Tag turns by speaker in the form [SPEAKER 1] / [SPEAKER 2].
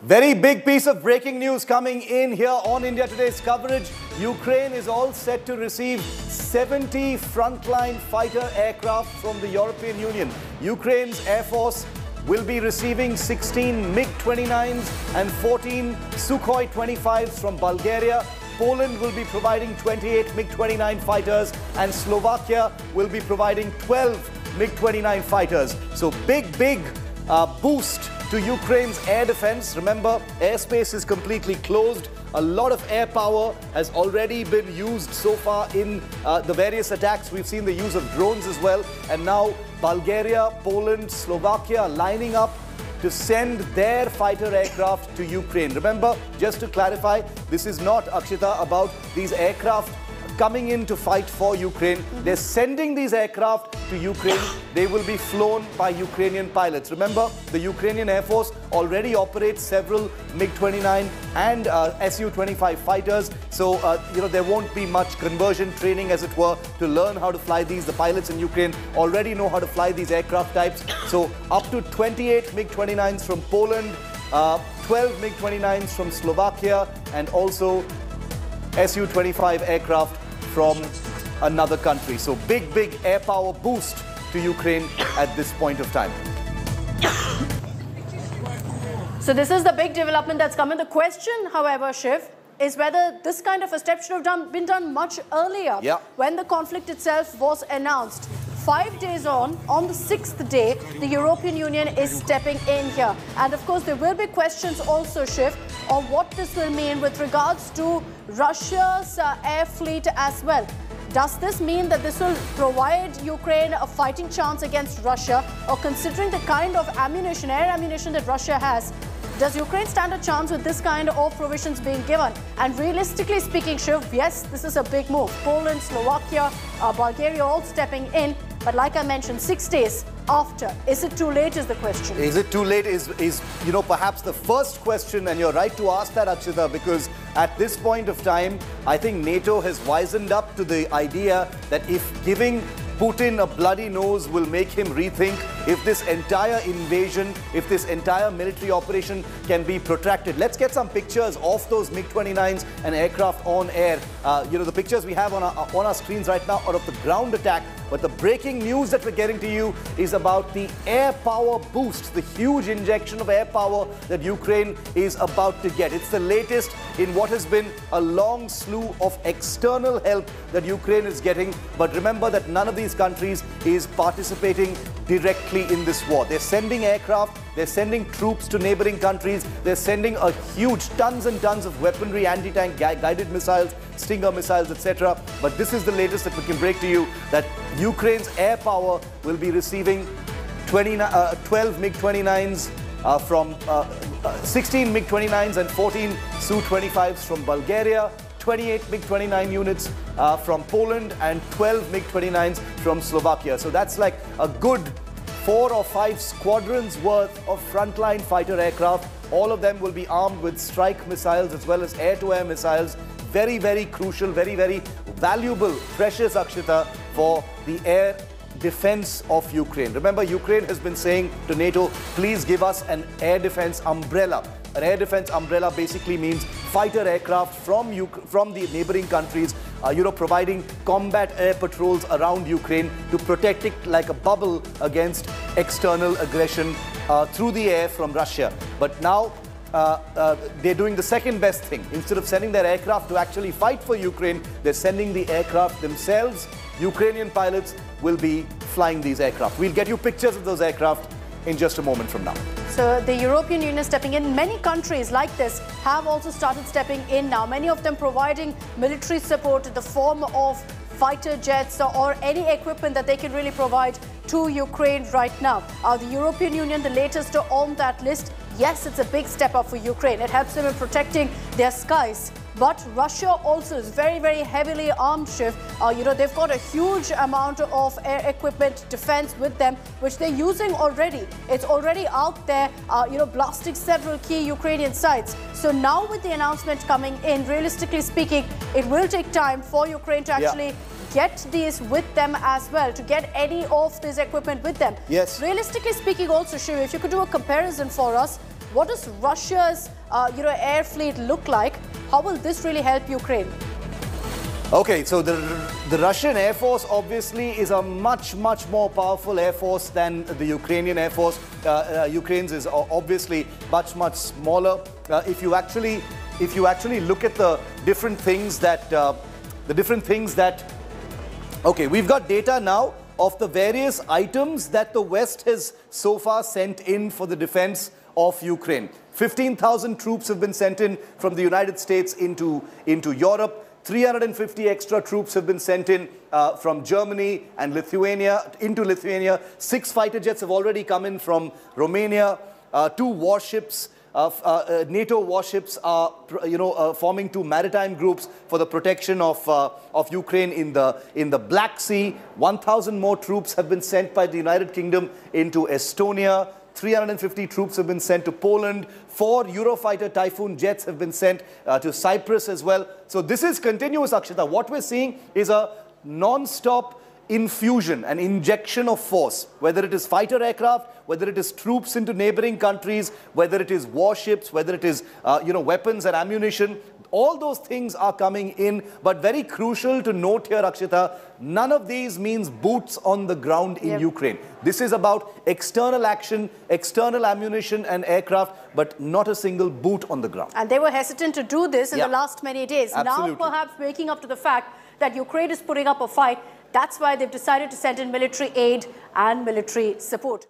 [SPEAKER 1] Very big piece of breaking news coming in here on India Today's coverage. Ukraine is all set to receive 70 frontline fighter aircraft from the European Union. Ukraine's Air Force will be receiving 16 MiG-29s and 14 Sukhoi-25s from Bulgaria. Poland will be providing 28 MiG-29 fighters and Slovakia will be providing 12 MiG-29 fighters. So big boost to Ukraine's air defense. Remember, airspace is completely closed. A lot of air power has already been used so far in the various attacks. We've seen the use of drones as well. And now Bulgaria, Poland, Slovakia lining up to send their fighter aircraft to Ukraine. Remember, just to clarify, this is not, Akshita, about these aircraft coming in to fight for Ukraine. They're sending these aircraft to Ukraine. They will be flown by Ukrainian pilots. Remember, the Ukrainian Air Force already operates several MiG-29 and SU-25 fighters. So, there won't be much conversion training, as it were, to learn how to fly these. The pilots in Ukraine already know how to fly these aircraft types. So, up to 28 MiG-29s from Poland, 12 MiG-29s from Slovakia, and also SU-25 aircraft from another country. So big air power boost to Ukraine at this point of time.
[SPEAKER 2] So this is the big development that's come in. The question, however, Shiv, is whether this kind of a step should have been done much earlier, when the conflict itself was announced. 5 days on the 6th day, the European Union is stepping in here. And of course, there will be questions also, Shiv, on what this will mean with regards to Russia's air fleet as well. Does this mean that this will provide Ukraine a fighting chance against Russia? Or considering the kind of ammunition, air ammunition that Russia has, does Ukraine stand a chance with this kind of provisions being given? And realistically speaking, Shiv, yes, this is a big move. Poland, Slovakia, Bulgaria all stepping in. But like I mentioned, 6 days after, is it too late is the question.
[SPEAKER 1] Is it too late is perhaps the first question, and you're right to ask that, Akshita, because at this point of time, I think NATO has wisened up to the idea that if giving Putin a bloody nose will make him rethink if this entire invasion, if this entire military operation can be protracted. Let's get some pictures of those MiG-29s and aircraft on air. The pictures we have on our screens right now are of the ground attack. But the breaking news that we're getting to you is about the air power boost, the huge injection of air power that Ukraine is about to get. It's the latest in what has been a long slew of external help that Ukraine is getting. But remember that none of these countries is participating directly in this war. They're sending aircraft, they're sending troops to neighboring countries, they're sending a huge tons and tons of weaponry, anti-tank guided missiles, Stinger missiles, etc. But this is the latest that we can break to you, that Ukraine's air power will be receiving 12 MiG-29s from 16 MiG-29s and 14 Su-25s from Bulgaria, 28 MiG-29 units from Poland and 12 MiG-29s from Slovakia. So that's like a good 4 or 5 squadrons worth of frontline fighter aircraft. All of them will be armed with strike missiles as well as air-to-air missiles. Very crucial, very valuable, precious, Akshita, for the air defense of Ukraine. Remember, Ukraine has been saying to NATO, please give us an air defense umbrella. An air defense umbrella basically means fighter aircraft from the neighboring countries, providing combat air patrols around Ukraine to protect it like a bubble against external aggression through the air from Russia. But now they're doing the second best thing. Instead of sending their aircraft to actually fight for Ukraine, they're sending the aircraft themselves. Ukrainian pilots will be flying these aircraft. We'll get you pictures of those aircraft in just a moment from now.
[SPEAKER 2] So the European Union stepping in. Many countries like this have also started stepping in now. Many of them providing military support in the form of fighter jets or any equipment that they can really provide to Ukraine right now. The European Union, the latest on that list. Yes, it's a big step up for Ukraine. It helps them in protecting their skies. But Russia also is very heavily armed, Shiv. They've got a huge amount of air equipment defense with them, which they're using already. It's already out there, blasting several key Ukrainian sites. So now with the announcement coming in, realistically speaking, it will take time for Ukraine to actually get these with them as well, to get any of this equipment with them.
[SPEAKER 1] Yes.
[SPEAKER 2] Realistically speaking also, Shiv, if you could do a comparison for us, What does Russia's air fleet look like? How will this really help Ukraine?
[SPEAKER 1] Okay, so the Russian Air Force obviously is a much more powerful Air Force than the Ukrainian Air Force. Ukraine's is obviously much smaller. If you actually look at the different things that okay, we've got data now of the various items that the West has so far sent in for the defense of Ukraine. 15,000 troops have been sent in from the United States into Europe. 350 extra troops have been sent in from Germany and Lithuania into Lithuania. 6 fighter jets have already come in from Romania. 2 warships, NATO warships are, forming 2 maritime groups for the protection of Ukraine in the Black Sea. 1,000 more troops have been sent by the United Kingdom into Estonia. 350 troops have been sent to Poland. 4 Eurofighter Typhoon jets have been sent to Cyprus as well. So this is continuous, Akshita. What we're seeing is a non-stop infusion, an injection of force, whether it is fighter aircraft, whether it is troops into neighboring countries, whether it is warships, whether it is weapons and ammunition. All those things are coming in, but very crucial to note here, Akshita, none of these means boots on the ground in Ukraine. This is about external action, external ammunition and aircraft, but not a single boot on the ground.
[SPEAKER 2] And they were hesitant to do this in the last many days.
[SPEAKER 1] Absolutely.
[SPEAKER 2] Now perhaps waking up to the fact that Ukraine is putting up a fight. That's why they've decided to send in military aid and military support.